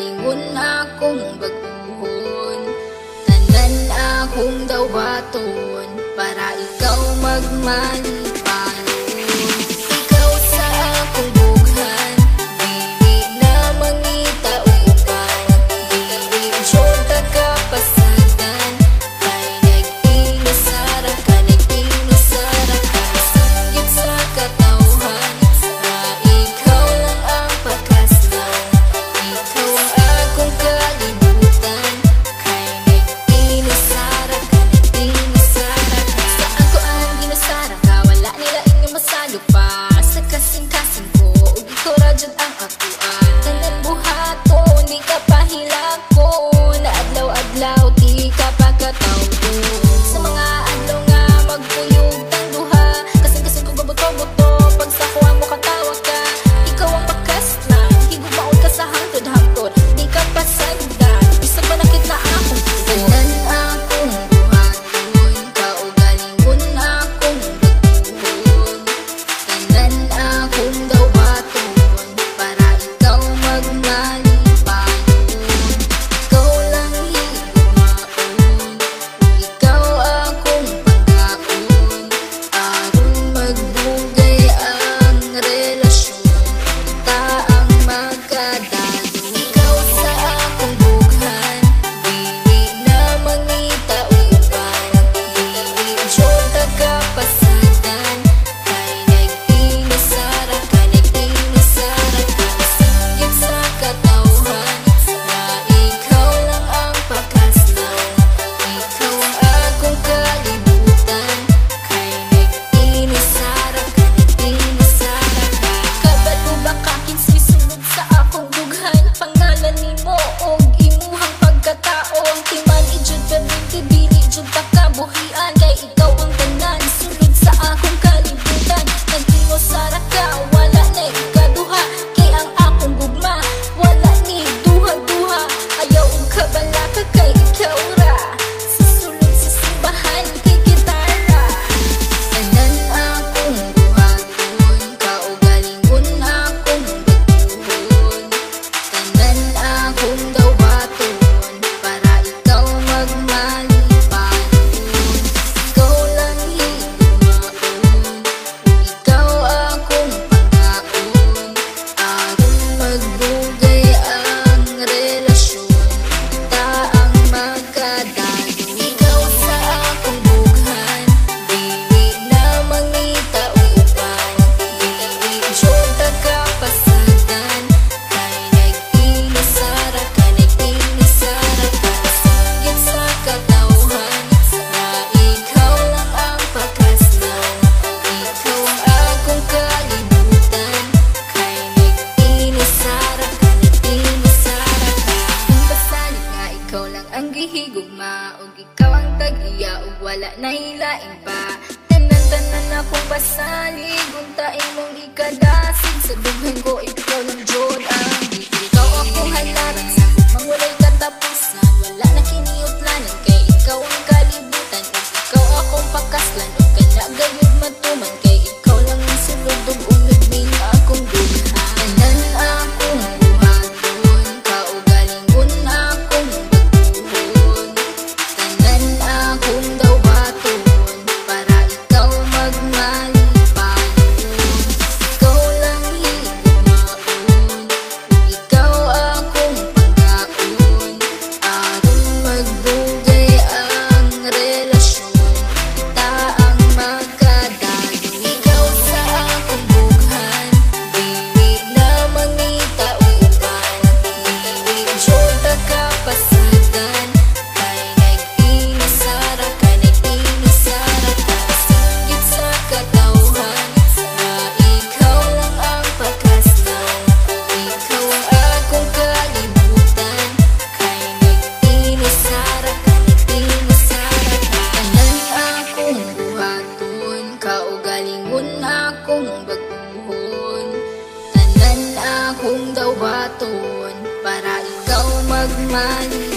kaugalingon akong baguhon. Tanan akong dawaton para ikaw magmalipanon. Ikaw sa akong bughan, dili na mangita uban. Dili jud kapasagan, kay nag-inusara ka, nag-inusara ka. Sanggit sa katawhan, na ikaw lang ang pakaslan. Ikaw ang akong kalibutan, kay nag-inusara ka, nag-inusara ka. Sa ako ang ginusara ka, wala nila inyo masalo pa. Sa kasing-kasing ko, ug ikaw ra jud ang akuan. Tanan buhaton, di ka pahilako, na adlaw-adlaw di ka pagkatawdo. Sa mga adlaw nga magpuyog tang duha, kasing-kasing ko gabuto-buto, pag sa kuha mo katawa ka. Ikaw ang pakaslan, higugmaon ka sa hangtod-hangtod, di ka pasagdan, bisag manakit na akong tugon. Tanan akong buhaton, kaugalingon akong baguhon. Tanan akong dawaton, para ikaw magmalipanon. Ikaw lang higugmaon, ikaw akong pagkaon. Aron magbugay ang relasyon, ta ang magkadalo. Ikaw sa akong bughan, dili na mangita uban. Dili jud kapasagan, kay nag-inusara ka, nag-inusara ka. Sanggit sa katawhan, na ikaw lang ang pakaslan. Ikaw ang akong kalibutan, kay nag-inusara ka, nag-inusara ka. Kabalo ba ka kinsay sulod sa akong bughan? Pangalan nimo og imuhang pagkatao, ang timan ijud perminti, dili jud ta kabuhian. Kay ikaw ang tanan sulod sa akong kalibutan, nag-inusara ka, wala na ikaduha. Kay ang akong gugma, wala ni duha-duha. Ayaw og kabala ka, kay ikaw ra sa sulod sa simbahan, kay gitara. Tanan akong buhaton, kaugalingon akong baguhon. Tanan akong dawaton, para ikaw magmalipanon. Ikaw lang higugmaon, ikaw akong pagkaon. Aron magbugay ang relasyon, ta ang magkadalo. Ikaw sa akong bughan, dili na mangita uban. Dili jud kapasagan, kay nag-inusara ka, nag-inusara ka. Sanggit sa katawhan, na ikaw lang ang pakaslan. Ikaw ang akong kalibutan, kay nag-inusara ka, nag-inusara ka. Kung basalig nga ikaw lang ang gihigugma, ug ikaw ang tag-iya, ug wala na hilaing pa. Tanan-tanan akong basalig, unta imong ikadasig. Sa dughan ko ikaw lang jud ang gihigugma. Ikaw akong halaran sa gugmang walay katapusan, wala na kiniutlanan, kay ikaw ang kalibutan. Ug ikaw akong pakaslan, ug kana gayud matuman, kay ikaw lang ang sulod ug umibing akong dughan. Tanan akong buhaton, kaugalingon akong baguhon. Tanan akong dawaton, para ikaw magmalipanon. Ikaw lang higugmaon, ikaw akong pagkaon. Aron magbugay ang relasyon, ta ang magkadalo. Ikaw sa akong bughan, dili na mangita uban. Dili jud kapasagan, kay nag-inusara ka, nag-inusara ka. Sanggit sa katawhan, na ikaw lang ang pakaslan. Ikaw ang akong kalibutan, kay nag-inusara ka, nag-inusara ka. Tanan akong buhaton, kaugalingon akong baguhon. Tanan akong dawaton, para ikaw magmalipanon.